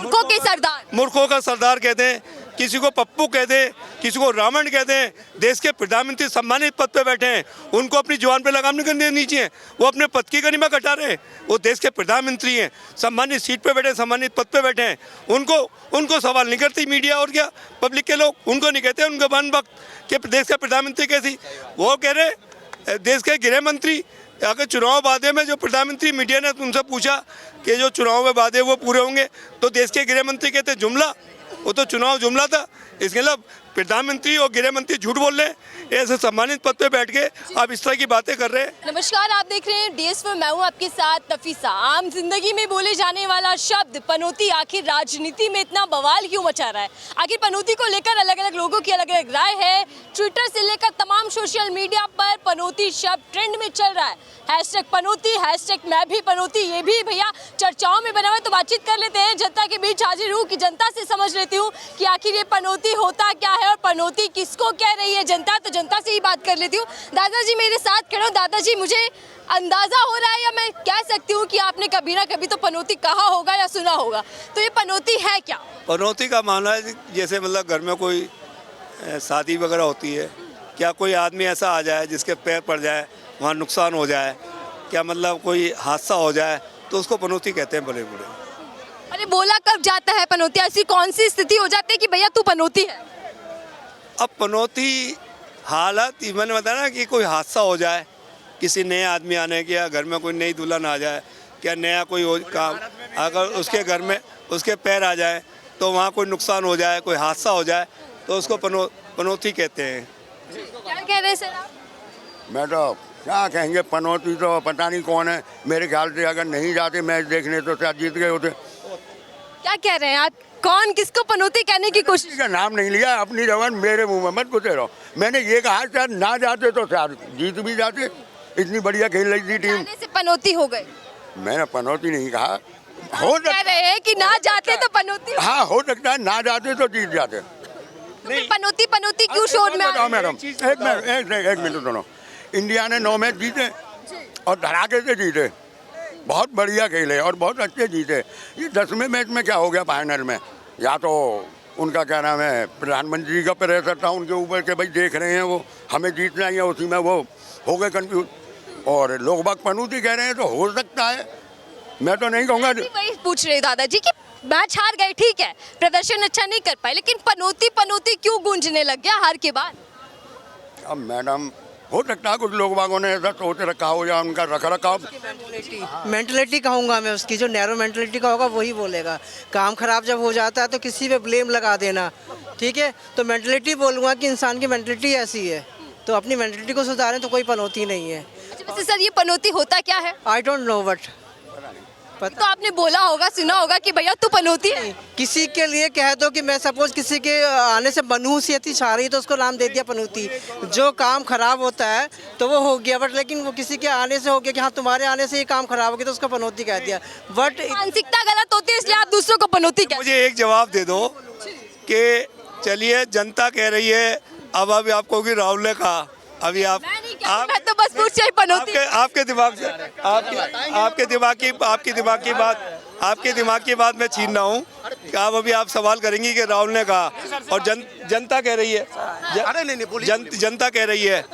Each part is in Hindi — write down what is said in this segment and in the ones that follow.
मूर्खों के सरदार, मूर्खों का सरदार कहते हैं, किसी को पप्पू कहते हैं, किसी को रावण कहते हैं। देश के प्रधानमंत्री सम्मानित पद पे बैठे हैं, उनको अपनी जुबान पे लगाम नहीं करनी चाहिए। वो अपने पद की गरिमा घटा रहे हैं। वो देश के प्रधानमंत्री हैं, सम्मानित सीट पे बैठे, सम्मानित पद पे बैठे हैं। उनको सवाल नहीं करती मीडिया और क्या पब्लिक के लोग, उनको नहीं कहते उनके बन वक्त कि देश के प्रधानमंत्री कैसी। वो कह रहे देश के गृह मंत्री, अगर चुनाव वादे में जो प्रधानमंत्री, मीडिया ने उनसे पूछा कि जो चुनाव में वादे वो पूरे होंगे, तो देश के गृह मंत्री कहते जुमला, वो तो चुनाव जुमला था। इसके मतलब प्रधानमंत्री और गृह मंत्री झूठ बोल रहे हैं। ऐसे सम्मानित पद पे बैठ के आप इस तरह की बातें कर रहे हैं। नमस्कार, आप देख रहे हैं डीएस4, मैं हूं आपके साथ नफीसा। आम जिंदगी में बोले जाने वाला शब्द पनौती आखिर राजनीति में इतना बवाल क्यों मचा रहा है? आखिर पनौती को लेकर अलग अलग लोगों की अलग अलग राय है। ट्विटर से लेकर तमाम सोशल मीडिया पर पनौती शब्द ट्रेंड में चल रहा है। हैशटैग पनौती, हैशटैग मैं भी पनौती, ये भी भैया चर्चाओं में बना हुआ है। तो बातचीत कर लेते हैं, जनता के बीच हाजिर हूँ कि जनता से समझ लेती हूँ कि आखिर ये पनौती होता क्या है और पनौती किसको कह रही है जनता। तो जनता से ही बात कर लेती हूँ। दादाजी मेरे साथ खड़े हो। दादाजी, मुझे अंदाजा हो रहा है या मैं कह सकती हूँ कि आपने कभी ना कभी तो पनौती कहा होगा या सुना होगा, तो ये पनौती है क्या? पनौती का मामला है जैसे मतलब घर में कोई शादी वगैरह होती है, क्या कोई आदमी ऐसा आ जाए जिसके पैर पड़ जाए, वहाँ नुकसान हो जाए, क्या मतलब कोई हादसा हो जाए, तो उसको पनौती कहते हैं बड़े बूढ़े। अरे बोला कब जाता है पनौती? ऐसी कौन सी स्थिति हो जाती है कि भैया तू पनौती है? अब पनौती हालत मैंने बताया ना कि कोई हादसा हो जाए, किसी नए आदमी आने के, या घर में कोई नई दुल्हन आ जाए, क्या नया कोई काम, अगर उसके घर में उसके पैर आ जाए तो वहाँ कोई नुकसान हो जाए, कोई हादसा हो जाए, तो उसको पनौती कहते हैं। क्या कह रहे हैं सर आप? मैं तो क्या कहेंगे, पनौती तो पता नहीं कौन है। मेरे ख्याल से अगर नहीं जाते मैच देखने तो शायद जीत गए होते। क्या कह रहे हैं आप? कौन किसको पनौती कहने की कोशिश? का नाम नहीं लिया, अपनी जवान मेरे मुंह में मत घुसे रहो। मैंने ये कहा शायद ना जाते तो शायद जीत भी जाते। इतनी बढ़िया खेल रही थी टीम। जाने से पनौती हो गई। मैंने पनौती नहीं कहा। कह रहे हैं कि ना जाते तो पनौती। हाँ, हो सकता है ना जाते तो जीत जाते। पनौती पनौती क्यों शोर में आ रही है? मैडम एक मिनट सुनो। इंडिया ने 9 मैच जीते और धड़ाके से जीते, बहुत बढ़िया खेले और बहुत अच्छे जीते। ये 10वें मैच में क्या हो गया फाइनल में? या तो उनका क्या नाम है, प्रधानमंत्री का प्रेशर था उनके ऊपर के भाई देख रहे हैं वो हमें जीतना ही है, उसी में वो हो गए कंफ्यूज। और लोग बाग पनौती कह रहे हैं, तो हो सकता है, मैं तो नहीं कहूँगा। वही पूछ रहे दादाजी कि मैच हार गए, ठीक है, प्रदर्शन अच्छा नहीं कर पाए, लेकिन पनौती पनौती क्यों गूंजने लग गया हार के बाद? अब मैडम हो सकता है कुछ लोग बागों ने ऐसा सोच रखा हो या उनका रख रखाव। मेंटलिटी कहूँगा मैं उसकी, जो नैरो मेंटलिटी का होगा वही बोलेगा। काम खराब जब हो जाता है तो किसी पे ब्लेम लगा देना, ठीक है, तो मेंटलिटी बोलूँगा कि इंसान की मेंटलिटी ऐसी है, तो अपनी मेंटलिटी को सुधारें तो कोई पनौती नहीं है। अच्छा वैसे सर, ये पनौती होता क्या है? आई डोंट नो बट तो आपने बोला होगा, सुना होगा कि भैया तू पनौती है। किसी के लिए कह दो कि मैं सपोज किसी के आने से बनहूसियत छा रही तो उसको नाम दे दिया पनौती। जो काम खराब होता है तो वो हो गया, बट लेकिन वो किसी के आने से हो गया कि हाँ तुम्हारे आने से ये काम खराब हो गया तो उसको पनौती कह दिया। बट मानसिकता गलत होती है इसलिए आप दूसरों को पनौती कहते हैं। मुझे एक जवाब दे दो कि चलिए जनता कह रही है, अब अभी आपको कि राहुल ने कहा, अभी मैं तो बस पूछ रही पनौती। आपके दिमाग से आपके दिमाग की बात मैं छीन रहा हूँ कि अभी आप सवाल करेंगी कि राहुल ने कहा, और जनता कह रही है, जनता कह रही है,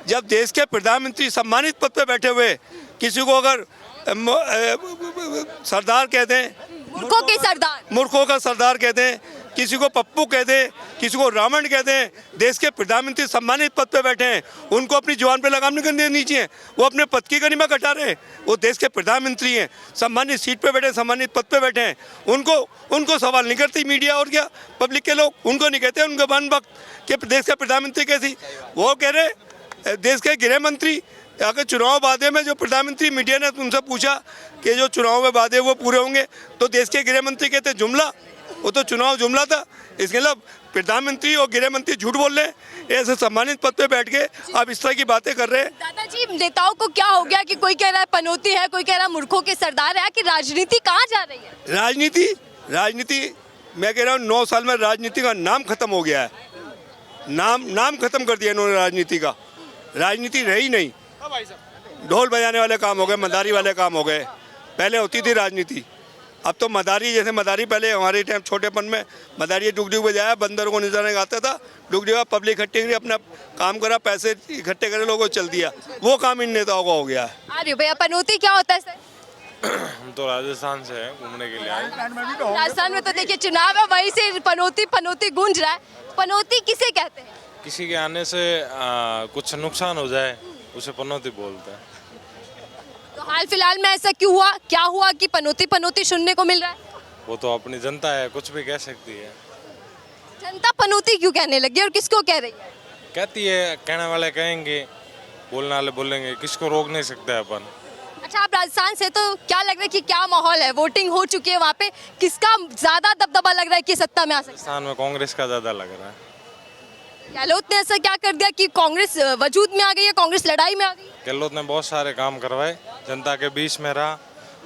जब देश के प्रधानमंत्री सम्मानित पद पे बैठे हुए किसी को अगर सरदार कहते हैं, मूर्खों का सरदार कहते हैं, किसी को पप्पू कहते हैं, किसी को रावण कहते हैं। देश के प्रधानमंत्री सम्मानित पद पे बैठे हैं, उनको अपनी जुबान पे लगाम नहीं करनी चाहिए। वो अपने पद की गरिमा घटा रहे हैं। वो देश के प्रधानमंत्री हैं, सम्मानित सीट पे बैठे, सम्मानित पद पे बैठे हैं। उनको सवाल नहीं करती मीडिया और क्या पब्लिक के लोग, उनको नहीं कहते उनके बन वक्त कि देश के प्रधानमंत्री कैसी। वो कह रहे देश के गृह मंत्री, अगर चुनाव वादे में जो प्रधानमंत्री, मीडिया ने उनसे पूछा कि जो चुनाव में वादे वो पूरे होंगे, तो देश के गृह मंत्री कहते जुमला, वो तो चुनाव जुमला था। इसके मतलब प्रधानमंत्री और गृह मंत्री झूठ बोल रहे हैं। ऐसे सम्मानित पद पे बैठ के आप इस तरह की बातें कर रहे हैं। दादाजी, नेताओं को क्या हो गया कि कोई कह रहा है पनौती है, कोई कह रहा है मूर्खों के सरदार है, कि राजनीति कहाँ जा रही है? राजनीति मैं कह रहा हूँ 9 साल में राजनीति का नाम खत्म हो गया है। नाम खत्म कर दिया इन्होंने राजनीति का। राजनीति रही नहीं, ढोल बजाने वाले काम हो गए, मदारी वाले काम हो गए। पहले होती थी राजनीति, अब तो मदारी, जैसे मदारी पहले हमारे टाइम छोटेपन में मदारी डुगडुग बजाया, बंदर को निजाने गाता था, डुगडुग पब्लिक इकट्ठी करी, अपना काम करा, पैसे इकट्ठे करे, लोगों को चल दिया। वो काम इन नेताओं का हो गया है। आ रही हो भैया, पनौती क्या होता है सर? हम तो राजस्थान से हैं, घूमने के लिए आए। राजस्थान में तो देखिए चुनाव है, वहीं से पनौती पनौती गूंज रहा है। पनौती किसे कहते हैं? किसी के आने से कुछ नुकसान हो जाए उसे पनौती बोलते हैं। तो हाल फिलहाल में ऐसा क्यों हुआ, क्या हुआ कि पनौती पनौती सुनने को मिल रहा है? वो तो अपनी जनता है, कुछ भी कह सकती है। जनता पनौती क्यों कहने लगी और किसको कह रही है? कहती है, कहने वाले कहेंगे, बोलने वाले बोलेंगे, किसको रोक नहीं सकते अपन। अच्छा, आप राजस्थान से, तो क्या लग रहा है कि क्या माहौल है? वोटिंग हो चुकी है वहाँ पे, किसका ज्यादा दबदबा लग रहा है कि सत्ता में आ सकता है? राजस्थान में कांग्रेस का ज़्यादा लग रहा है। गहलोत ने ऐसा क्या कर दिया कि कांग्रेस वजूद में आ गई है, कांग्रेस लड़ाई में आ गई? गहलोत ने बहुत सारे काम करवाए, जनता के बीच में रहा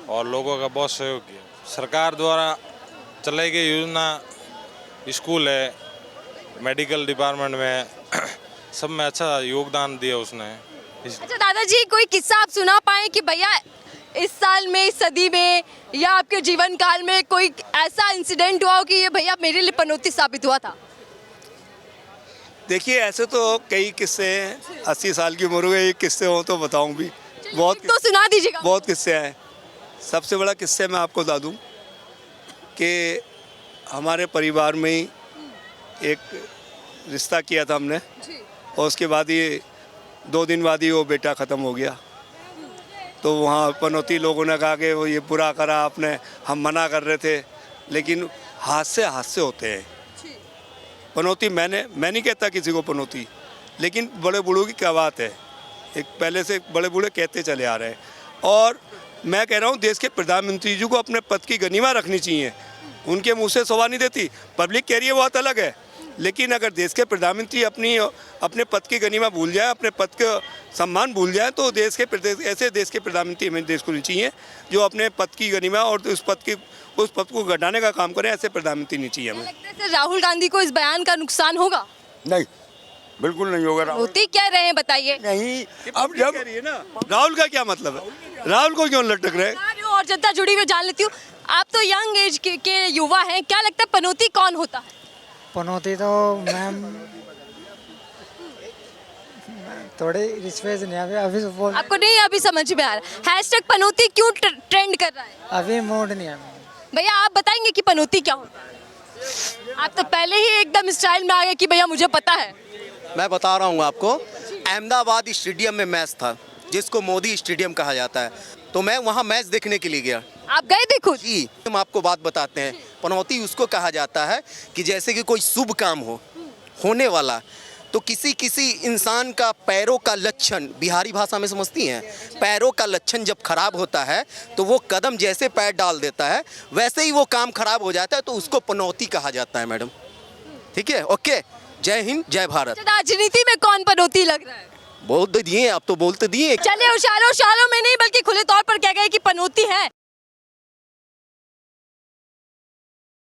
और लोगों का बहुत सहयोग किया। सरकार द्वारा चलाई गई योजना, स्कूल है, मेडिकल डिपार्टमेंट में, सब में अच्छा योगदान दिया उसने। अच्छा दादाजी, कोई किस्सा आप सुना पाए कि भैया इस साल में, इस सदी में या आपके जीवन काल में कोई ऐसा इंसिडेंट हुआ हो कि ये भैया मेरे लिए पनौती साबित हुआ था? देखिए, ऐसे तो कई किस्से हैं, 80 साल की उम्र हुई, किस्से हो तो बताऊं भी, बहुत तो सुना दीजिएगा। बहुत किस्से हैं। सबसे बड़ा किस्से मैं आपको बता दूं कि हमारे परिवार में ही एक रिश्ता किया था हमने, और उसके बाद ही 2 दिन बाद ही वो बेटा ख़त्म हो गया। तो वहाँ पनौती लोगों ने कहा कि वो ये बुरा करा आपने, हम मना कर रहे थे, लेकिन हादसे होते हैं। पनौती मैं नहीं कहता किसी को पनौती, लेकिन बड़े बूढ़ों की क्या बात है, एक पहले से बड़े बूढ़े कहते चले आ रहे हैं। और मैं कह रहा हूँ, देश के प्रधानमंत्री जी को अपने पद की गनीमा रखनी चाहिए। उनके मुंह से शोभा नहीं देती, पब्लिक कह रही है बहुत अलग है, लेकिन अगर देश के प्रधानमंत्री अपने पद की गनीमा भूल जाए, अपने पद का सम्मान भूल जाए, तो ऐसे देश के प्रधानमंत्री हमें देश को नहीं चाहिए जो अपने पद की गनीमा और उस पद को घटाने का काम करें। ऐसे प्रधानमंत्री नहीं चाहिए हमें। लगता है सर राहुल गांधी को इस बयान का नुकसान होगा? नहीं, बिल्कुल नहीं होगा। पनौती कह रहे हैं, बताइए। नहीं, अब जब कह रही है ना, राहुल का क्या मतलब है? राहुल को क्यों लटक रहे? और जनता जुड़ी हुई जान लेती हूँ, आप तो यंग एज के युवा हैं, क्या लगता है पनौती कौन होता है? पनौती तो मैम थोड़ी रिस्पेक्ट नहीं, अभी बोल, आपको नहीं अभी समझ में आ रहा? हैशटैग पनौती क्यों ट्रेंड कर रहा है? अभी मूड नहीं है। भैया आप बताएंगे कि पनौती क्या होता है? आप तो पहले ही एकदम स्टाइल में आ गए कि भैया मुझे पता है। मैं बता रहा हूँ आपको, अहमदाबाद स्टेडियम में मैच था जिसको मोदी स्टेडियम कहा जाता है, तो मैं वहाँ मैच देखने के लिए गया। आप गए थे खुद? जी, हम आपको बात बताते हैं। पनौती उसको कहा जाता है कि जैसे कि कोई शुभ काम होने वाला, तो किसी इंसान का पैरों का लक्षण, बिहारी भाषा में समझती हैं, पैरों का लक्षण जब खराब होता है तो वो कदम जैसे पैर डाल देता है वैसे ही वो काम खराब हो जाता है, तो उसको पनौती कहा जाता है मैडम। ठीक है, ओके, जय हिंद, जय भारत। राजनीति में कौन पनौती लग रहा है? बोल दिए, आप तो बोलते दिए। चलिए, होशियारों में नहीं बल्कि खुले तौर पर कह गए कि पनौती है।